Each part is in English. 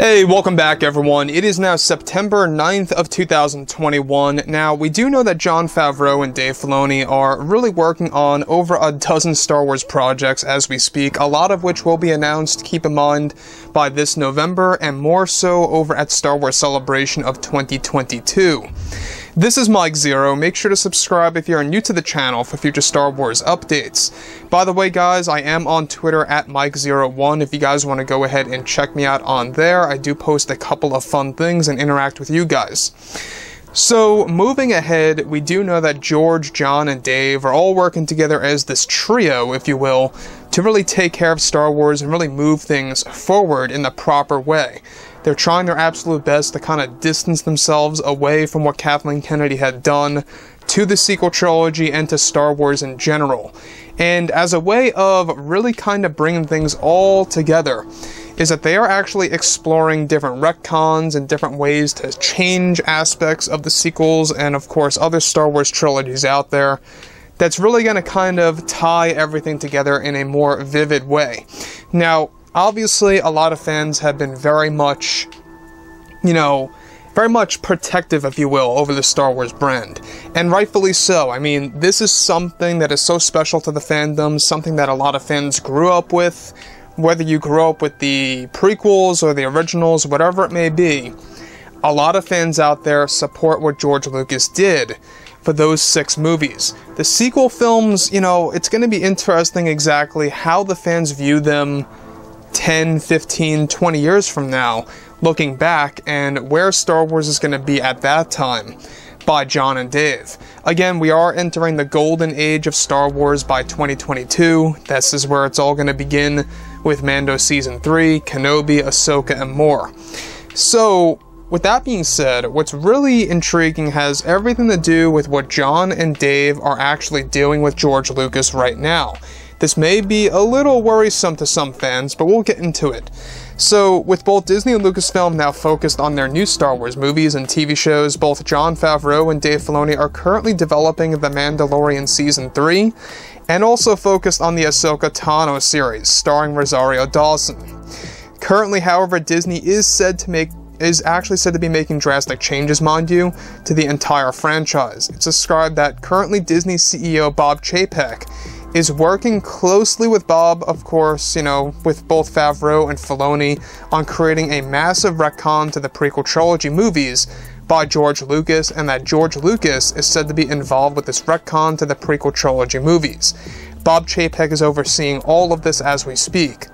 Hey, welcome back everyone. It is now September 9th of 2021. Now, we do know that Jon Favreau and Dave Filoni are really working on over a dozen Star Wars projects as we speak, a lot of which will be announced, keep in mind, by this November, and more so over at Star Wars Celebration of 2022. This is Mike Zero. Make sure to subscribe if you're new to the channel for future Star Wars updates. By the way, guys, I am on Twitter at Mike01 if you guys want to go ahead and check me out on there. I do post a couple of fun things and interact with you guys. So, moving ahead, we do know that George, John, and Dave are all working together as this trio, if you will, to really take care of Star Wars and really move things forward in the proper way. They're trying their absolute best to kind of distance themselves away from what Kathleen Kennedy had done to the sequel trilogy and to Star Wars in general. And as a way of really kind of bringing things all together, is that they are actually exploring different retcons and different ways to change aspects of the sequels and, of course, other Star Wars trilogies out there. That's really going to kind of tie everything together in a more vivid way. Now, obviously, a lot of fans have been very much, very much protective, if you will, over the Star Wars brand. And rightfully so. I mean, this is something that is so special to the fandom, something that a lot of fans grew up with. Whether you grew up with the prequels or the originals, whatever it may be, a lot of fans out there support what George Lucas did for those 6 movies. The sequel films, it's going to be interesting exactly how the fans view them 10, 15, 20 years from now, looking back, and where Star Wars is going to be at that time by John and Dave. Again, we are entering the golden age of Star Wars by 2022. This is where it's all going to begin with Mando Season 3, Kenobi, Ahsoka, and more. So, with that being said, what's really intriguing has everything to do with what John and Dave are actually doing with George Lucas right now. This may be a little worrisome to some fans, but we'll get into it. So, with both Disney and Lucasfilm now focused on their new Star Wars movies and TV shows, both Jon Favreau and Dave Filoni are currently developing The Mandalorian Season 3, and also focused on the Ahsoka Tano series, starring Rosario Dawson. Currently, however, Disney is actually said to be making drastic changes, mind you, to the entire franchise. It's described that currently Disney CEO Bob Chapek is working closely with Bob, of course, with both Favreau and Filoni, on creating a massive retcon to the Prequel Trilogy movies by George Lucas, and that George Lucas is said to be involved with this retcon to the Prequel Trilogy movies. Bob Chapek is overseeing all of this as we speak.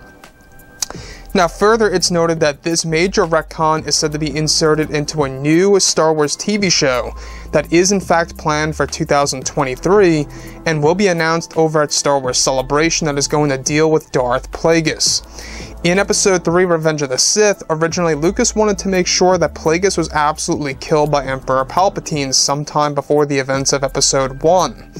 Now, further, it's noted that this major retcon is said to be inserted into a new Star Wars TV show that is in fact planned for 2023 and will be announced over at Star Wars Celebration that is going to deal with Darth Plagueis. In Episode 3, Revenge of the Sith, originally Lucas wanted to make sure that Plagueis was absolutely killed by Emperor Palpatine sometime before the events of Episode 1.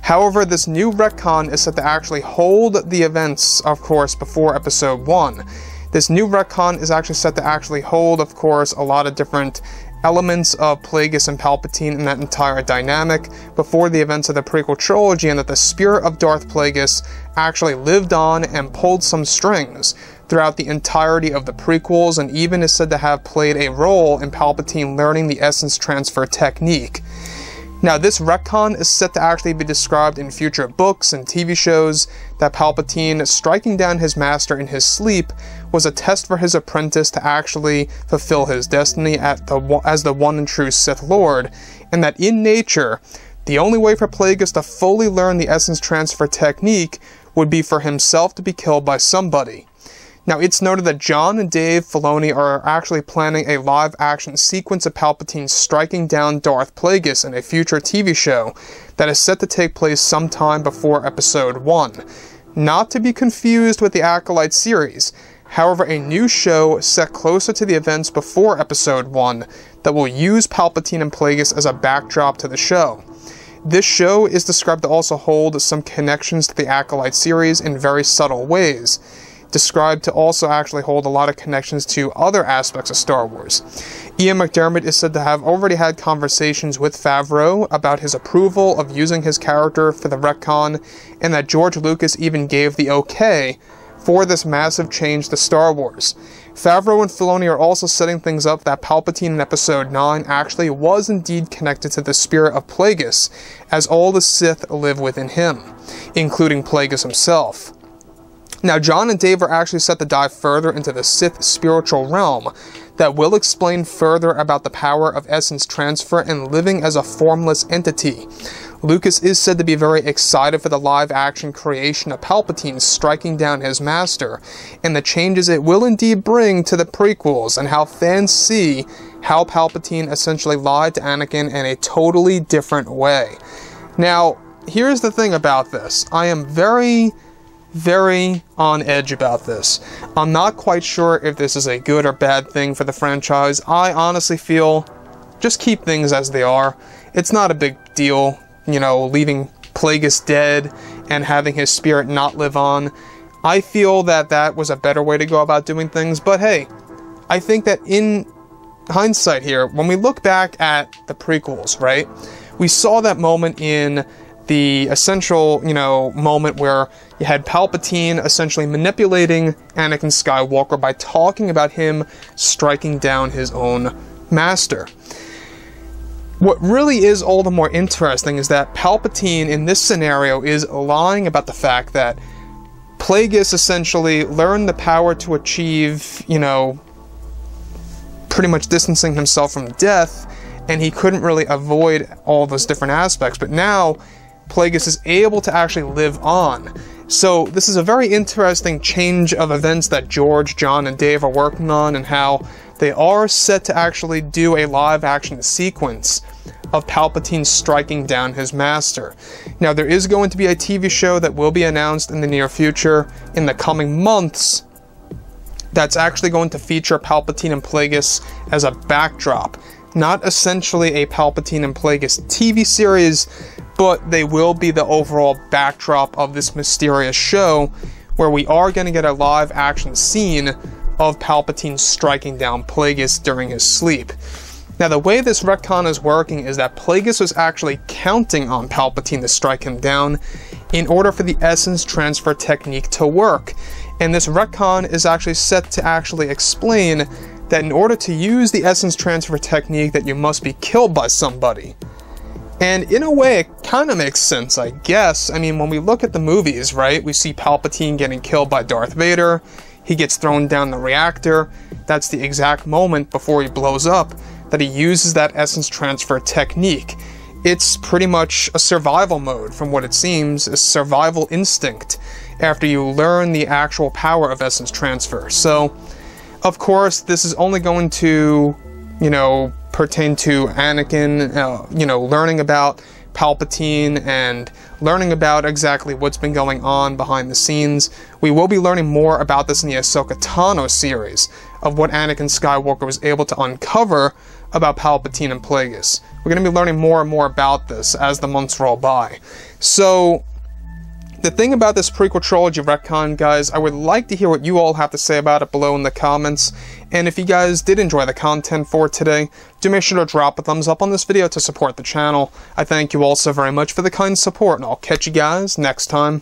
However, this new retcon is set to actually hold the events, of course, before Episode 1. This new retcon is actually set to actually hold, of course, a lot of different elements of Plagueis and Palpatine in that entire dynamic before the events of the Prequel Trilogy, and that the spirit of Darth Plagueis actually lived on and pulled some strings throughout the entirety of the prequels, and even is said to have played a role in Palpatine learning the essence transfer technique. Now, this retcon is set to actually be described in future books and TV shows that Palpatine striking down his master in his sleep was a test for his apprentice to actually fulfill his destiny as the one and true Sith Lord, and that in nature, the only way for Plagueis to fully learn the essence transfer technique would be for himself to be killed by somebody. Now, it's noted that John and Dave Filoni are actually planning a live-action sequence of Palpatine striking down Darth Plagueis in a future TV show that is set to take place sometime before Episode 1. Not to be confused with the Acolyte series, however, a new show set closer to the events before Episode 1 that will use Palpatine and Plagueis as a backdrop to the show. This show is described to also hold some connections to the Acolyte series in very subtle ways, described to also actually hold a lot of connections to other aspects of Star Wars. Ian McDiarmid is said to have already had conversations with Favreau about his approval of using his character for the retcon, and that George Lucas even gave the okay for this massive change to Star Wars. Favreau and Filoni are also setting things up that Palpatine in Episode 9 actually was indeed connected to the spirit of Plagueis, as all the Sith live within him, including Plagueis himself. Now, Jon and Dave are actually set to dive further into the Sith spiritual realm that will explain further about the power of essence transfer and living as a formless entity. Lucas is said to be very excited for the live-action creation of Palpatine striking down his master, and the changes it will indeed bring to the prequels, and how fans see how Palpatine essentially lied to Anakin in a totally different way. Now, here's the thing about this. I am very on edge about this. I'm not quite sure if this is a good or bad thing for the franchise. I honestly feel just keep things as they are. It's not a big deal, you know, leaving Plagueis dead and having his spirit not live on. I feel that that was a better way to go about doing things, but hey, I think that in hindsight here, when we look back at the prequels, right, we saw that moment in the essential, you know, moment where you had Palpatine essentially manipulating Anakin Skywalker by talking about him striking down his own master. What really is all the more interesting is that Palpatine in this scenario is lying about the fact that Plagueis essentially learned the power to achieve, you know, pretty much distancing himself from death, and he couldn't really avoid all those different aspects, but now Plagueis is able to actually live on. So this is a very interesting change of events that George, Jon, and Dave are working on, and how they are set to actually do a live-action sequence of Palpatine striking down his master. Now, there is going to be a TV show that will be announced in the near future, in the coming months, that's actually going to feature Palpatine and Plagueis as a backdrop. Not essentially a Palpatine and Plagueis TV series, but they will be the overall backdrop of this mysterious show, where we are going to get a live action scene of Palpatine striking down Plagueis during his sleep. Now, the way this retcon is working is that Plagueis was actually counting on Palpatine to strike him down in order for the essence transfer technique to work. And this retcon is actually set to actually explain that in order to use the essence transfer technique that you must be killed by somebody. And in a way, it kind of makes sense, I guess. I mean, when we look at the movies, right, we see Palpatine getting killed by Darth Vader, he gets thrown down the reactor. That's the exact moment before he blows up that he uses that essence transfer technique. It's pretty much a survival mode, from what it seems, a survival instinct after you learn the actual power of essence transfer. So, of course, this is only going to, you know, pertain to Anakin, you know, learning about Palpatine and learning about exactly what's been going on behind the scenes. We will be learning more about this in the Ahsoka Tano series, of what Anakin Skywalker was able to uncover about Palpatine and Plagueis. We're going to be learning more and more about this as the months roll by. So, the thing about this prequel trilogy retcon, guys, I would like to hear what you all have to say about it below in the comments. And if you guys did enjoy the content for today, do make sure to drop a thumbs up on this video to support the channel. I thank you all so very much for the kind support, and I'll catch you guys next time.